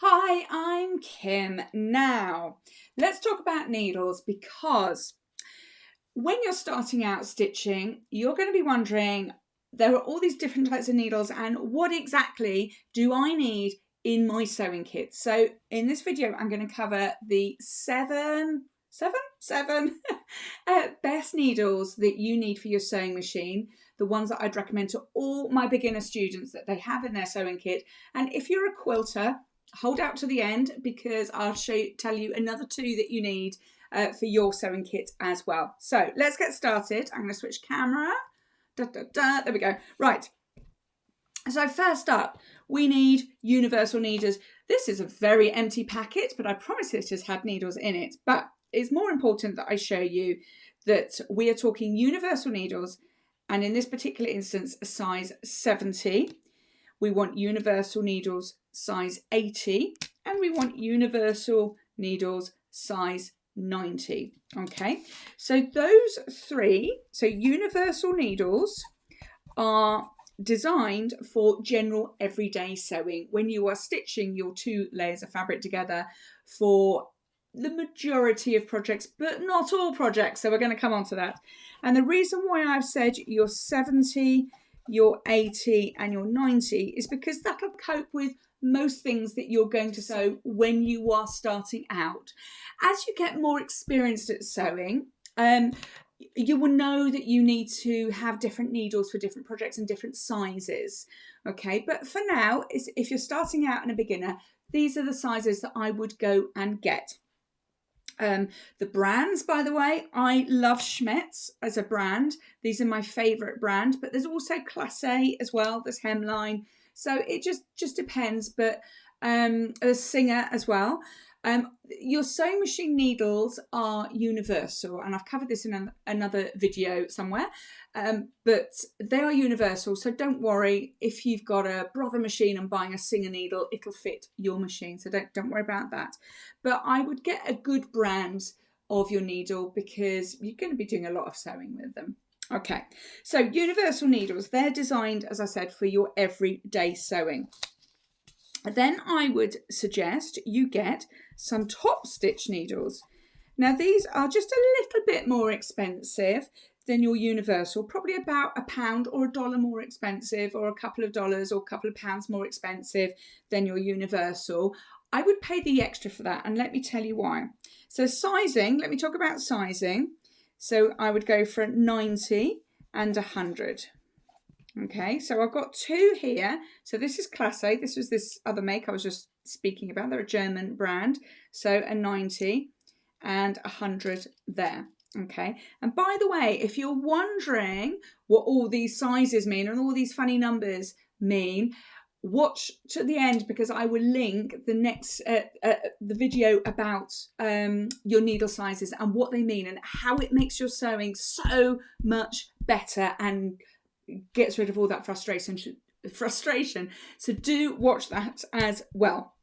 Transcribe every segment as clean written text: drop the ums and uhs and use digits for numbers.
Hi, I'm Kim. Now, let's talk about needles because when you're starting out stitching, you're going to be wondering there are all these different types of needles and what exactly do I need in my sewing kit? So in this video, I'm going to cover the seven best needles that you need for your sewing machine, the ones that I'd recommend to all my beginner students that they have in their sewing kit. And if you're a quilter, hold out to the end because I'll tell you another two that you need for your sewing kit as well. So let's get started. I'm going to switch camera. There we go. Right. So first up, we need universal needles. This is a very empty packet, but I promise it has had needles in it. But it's more important that I show you that we are talking universal needles, and in this particular instance, a size 70. We want universal needles size 80, and we want universal needles size 90. Okay, so those three, so universal needles are designed for general everyday sewing when you are stitching your two layers of fabric together for the majority of projects, but not all projects. So we're going to come on to that. And the reason why I've said your 70, your 80 and your 90 is because that'll cope with most things that you're going to sew when you are starting out. As you get more experienced at sewing, you will know that you need to have different needles for different projects and different sizes. Okay, but for now, if you're starting out and a beginner, these are the sizes that I would go and get. The brands, by the way, I love Schmetz as a brand. These are my favourite brand, but there's also Classe as well. There's Hemline. So it just depends, but there's Singer as well. Your sewing machine needles are universal, and I've covered this in another video somewhere, but they are universal, so don't worry if you've got a brother machine and buying a Singer needle, it'll fit your machine, so don't worry about that. But I would get a good brand of your needle because you're going to be doing a lot of sewing with them. Okay, so universal needles, they're designed, as I said, for your everyday sewing. Then I would suggest you get some top stitch needles. Now these are just a little bit more expensive than your universal, probably about £1 or $1 more expensive, or a couple of dollars or a couple of pounds more expensive than your universal. I would pay the extra for that, and let me tell you why. So sizing, let me talk about sizing. So I would go for 90 and 100. Okay, so I've got two here. So this is Classe. This was this other make I was just speaking about. They're a German brand. So a 90 and 100 there. Okay, and by the way, if you're wondering what all these sizes mean and all these funny numbers mean, watch to the end because I will link the next the video about your needle sizes and what they mean and how it makes your sewing so much better and gets rid of all that frustration. So do watch that as well.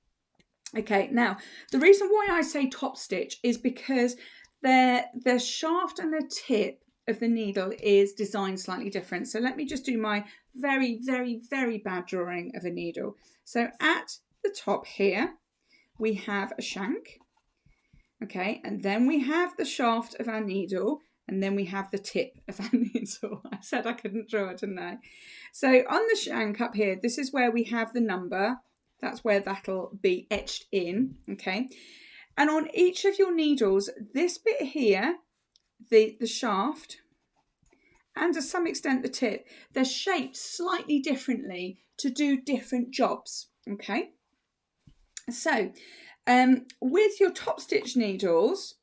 Okay, now the reason why I say top stitch is because the shaft and the tip of the needle is designed slightly different. So let me just do my very bad drawing of a needle. So at the top here we have a shank, okay, and then we have the shaft of our needle, and then we have the tip of our needle. I said I couldn't draw it, didn't I? So on the shank up here, this is where we have the number. That's where that'll be etched in, okay? And on each of your needles, this bit here, the shaft, and to some extent the tip, they're shaped slightly differently to do different jobs, okay? So with your top stitch needles,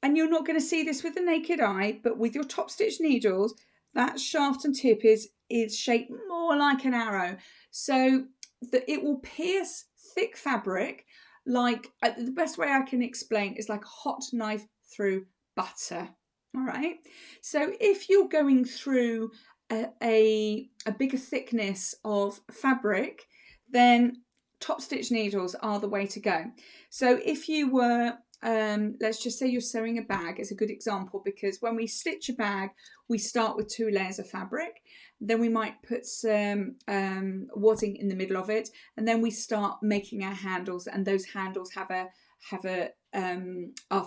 and you're not going to see this with the naked eye, but with your top stitch needles, that shaft and tip is shaped more like an arrow, so that it will pierce thick fabric like, the best way I can explain is like a hot knife through butter. All right, so if you're going through a bigger thickness of fabric, then top stitch needles are the way to go. So if you were let's just say you're sewing a bag, is a good example, because when we stitch a bag, we start with 2 layers of fabric. Then we might put some wadding in the middle of it, and then we start making our handles, and those handles are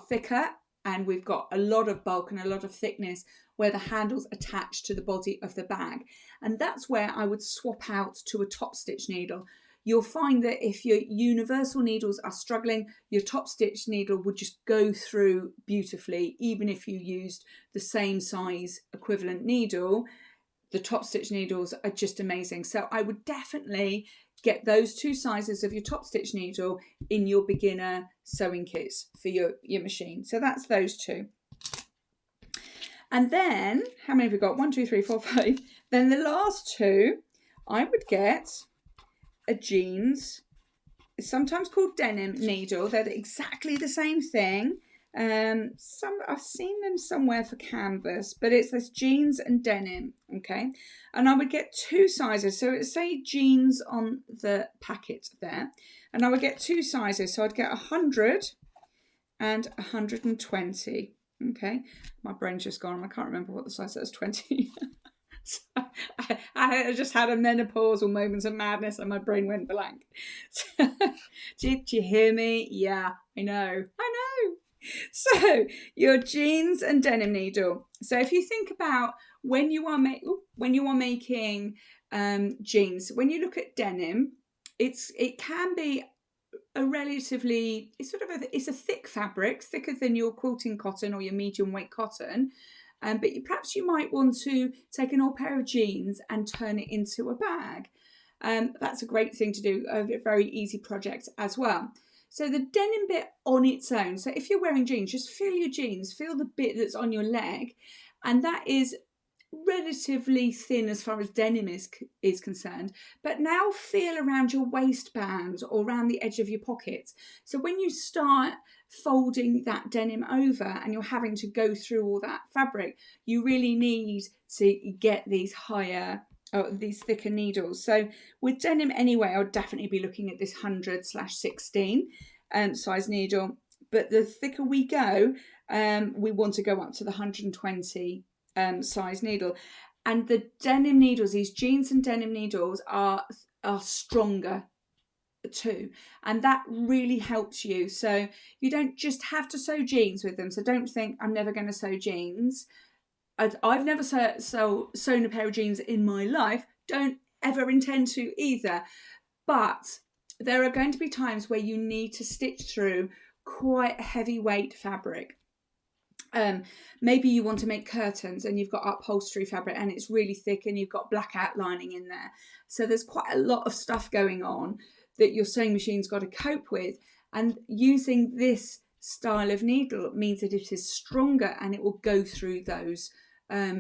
thicker, and we've got a lot of bulk and a lot of thickness where the handles attach to the body of the bag. And that's where I would swap out to a top stitch needle. You'll find that if your universal needles are struggling, your top stitch needle would just go through beautifully. Even if you used the same size equivalent needle, the top stitch needles are just amazing. So I would definitely get those 2 sizes of your top stitch needle in your beginner sewing kits for your machine. So that's those 2. And then, how many have we got? 1, 2, 3, 4, 5. Then the last 2, I would get a jeans. It's sometimes called denim needle. They're exactly the same thing. I've seen them somewhere for canvas, but it's this jeans and denim, okay? And I would get 2 sizes. So it's say jeans on the packet there, and I would get 2 sizes. So I'd get 100 and 120. Okay, my brain's just gone. I can't remember what the size is. 20. So I just had a menopausal moment of madness and my brain went blank. Did you hear me? Yeah, I know. So your jeans and denim needle. So if you think about when you are making jeans, when you look at denim, it can be a relatively, it's a thick fabric, thicker than your quilting cotton or your medium weight cotton. But perhaps you might want to take an old pair of jeans and turn it into a bag. That's a great thing to do, a very easy project as well. So the denim bit on its own, so if you're wearing jeans, just feel your jeans, feel the bit that's on your leg, and that is relatively thin as far as denim is concerned, but now feel around your waistband or around the edge of your pockets. So when you start folding that denim over and you're having to go through all that fabric, you really need to get these thicker needles. So with denim anyway, I would definitely be looking at this 100/16 size needle, but the thicker we go, we want to go up to the 120 size needle. And the denim needles, these jeans and denim needles are stronger too, and that really helps you. So you don't just have to sew jeans with them. So don't think I'm never going to sew jeans. I've never sewn a pair of jeans in my life, don't ever intend to either, but there are going to be times where you need to stitch through quite heavyweight fabric. Maybe you want to make curtains and you've got upholstery fabric and it's really thick and you've got black outlining in there. So there's quite a lot of stuff going on that your sewing machine's got to cope with. And using this style of needle means that it is stronger and it will go through those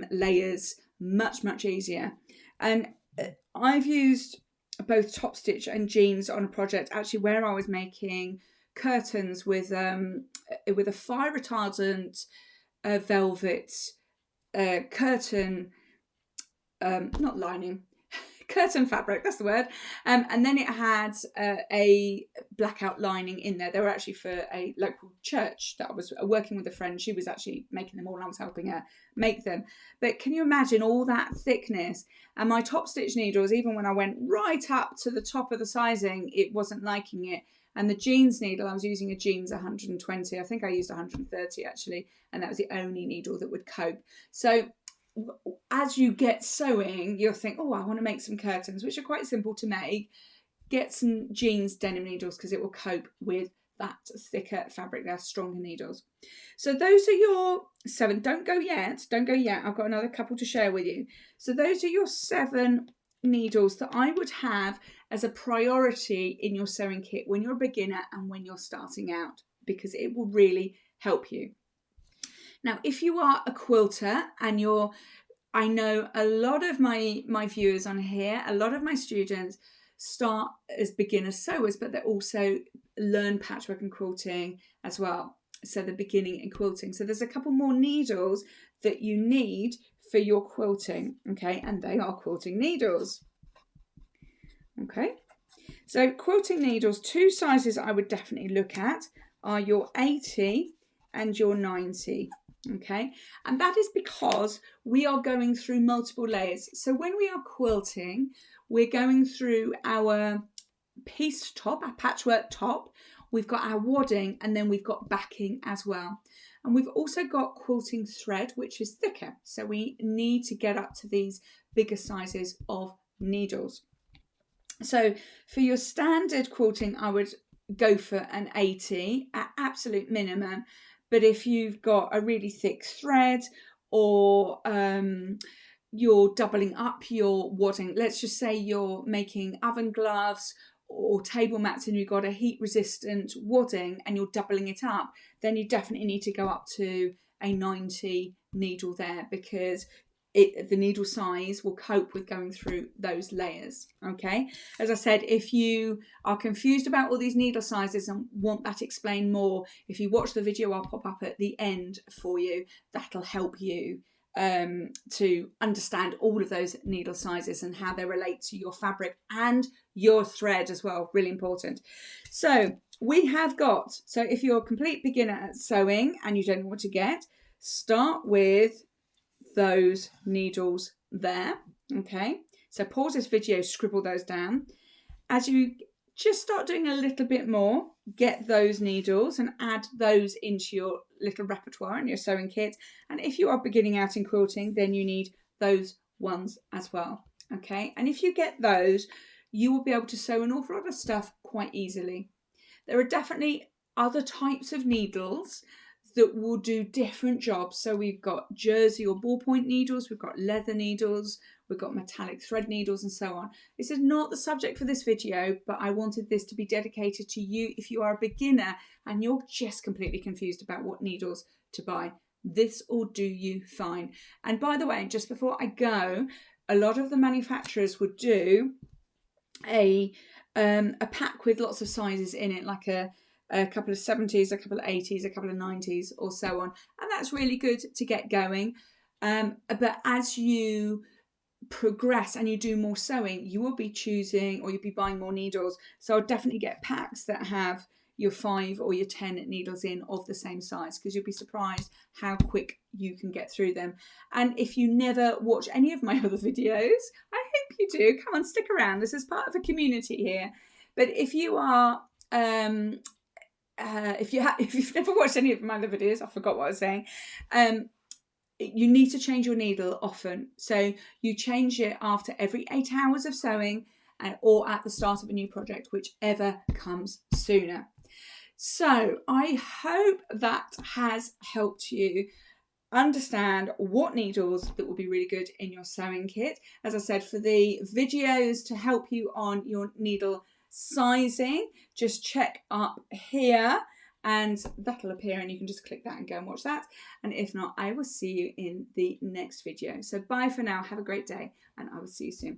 layers much easier. And I've used both top stitch and jeans on a project actually where I was making curtains with a fire retardant velvet curtain, not lining, curtain fabric, that's the word, and then it had a blackout lining in there. They were actually for a local church that I was working with a friend. She was actually making them all and I was helping her make them. But can you imagine all that thickness? And my top stitch needles, even when I went right up to the top of the sizing, it wasn't liking it. And the jeans needle, I was using a jeans 120. I think I used 130 actually, and that was the only needle that would cope. So as you get sewing, you'll think, oh, I want to make some curtains, which are quite simple to make. Get some jeans denim needles because it will cope with that thicker fabric. They're stronger needles. So those are your 7. Don't go yet. I've got another couple to share with you. So those are your 7 needles that I would have as a priority in your sewing kit when you're a beginner and when you're starting out, because it will really help you. Now, if you are a quilter and I know a lot of my viewers on here, a lot of my students start as beginner sewers, but they also learn patchwork and quilting as well. So they're beginning in quilting. So there's a couple more needles that you need for your quilting, okay? And they are quilting needles. Okay, so quilting needles, 2 sizes I would definitely look at are your 80 and your 90. Okay, and that is because we are going through multiple layers. So when we are quilting, we're going through our pieced top, our patchwork top, we've got our wadding, and then we've got backing as well. And we've also got quilting thread, which is thicker. So we need to get up to these bigger sizes of needles. So for your standard quilting, I would go for an 80 at absolute minimum. But if you've got a really thick thread, or you're doubling up your wadding, let's just say you're making oven gloves or table mats and you've got a heat resistant wadding and you're doubling it up, then you definitely need to go up to a 90 needle there, because the needle size will cope with going through those layers. Okay, as I said, if you are confused about all these needle sizes and want that explained more, if you watch the video I'll pop up at the end for you, that'll help you to understand all of those needle sizes and how they relate to your fabric and your thread as well. Really important. So we have got, so if you're a complete beginner at sewing and you don't know what to get, start with those needles there. Okay, so pause this video, scribble those down. As you just start doing a little bit more, get those needles and add those into your little repertoire and your sewing kit. And if you are beginning out in quilting, then you need those ones as well. Okay, and if you get those, you will be able to sew an awful lot of stuff quite easily. There are definitely other types of needles that will do different jobs. So we've got jersey or ballpoint needles, we've got leather needles, we've got metallic thread needles, and so on. This is not the subject for this video, but I wanted this to be dedicated to you if you are a beginner and you're just completely confused about what needles to buy. This will do you fine. And by the way, just before I go, a lot of the manufacturers would do a pack with lots of sizes in it, like a couple of 70s, a couple of 80s, a couple of 90s, or so on. And that's really good to get going. But as you progress and you do more sewing, you will be choosing, or you'll be buying more needles. So I'll definitely get packs that have your 5 or your 10 needles in of the same size, because you'll be surprised how quick you can get through them. And if you never watch any of my other videos, I hope you do. Come on, stick around. This is part of a community here. But if you are if you've never watched any of my other videos, I forgot what I was saying, you need to change your needle often. So you change it after every 8 hours of sewing, or at the start of a new project, whichever comes sooner. So I hope that has helped you understand what needles that will be really good in your sewing kit. As I said, for the videos to help you on your needle sizing, just check up here and that'll appear and you can just click that and go and watch that. And if not, I will see you in the next video. So bye for now, have a great day, and I will see you soon.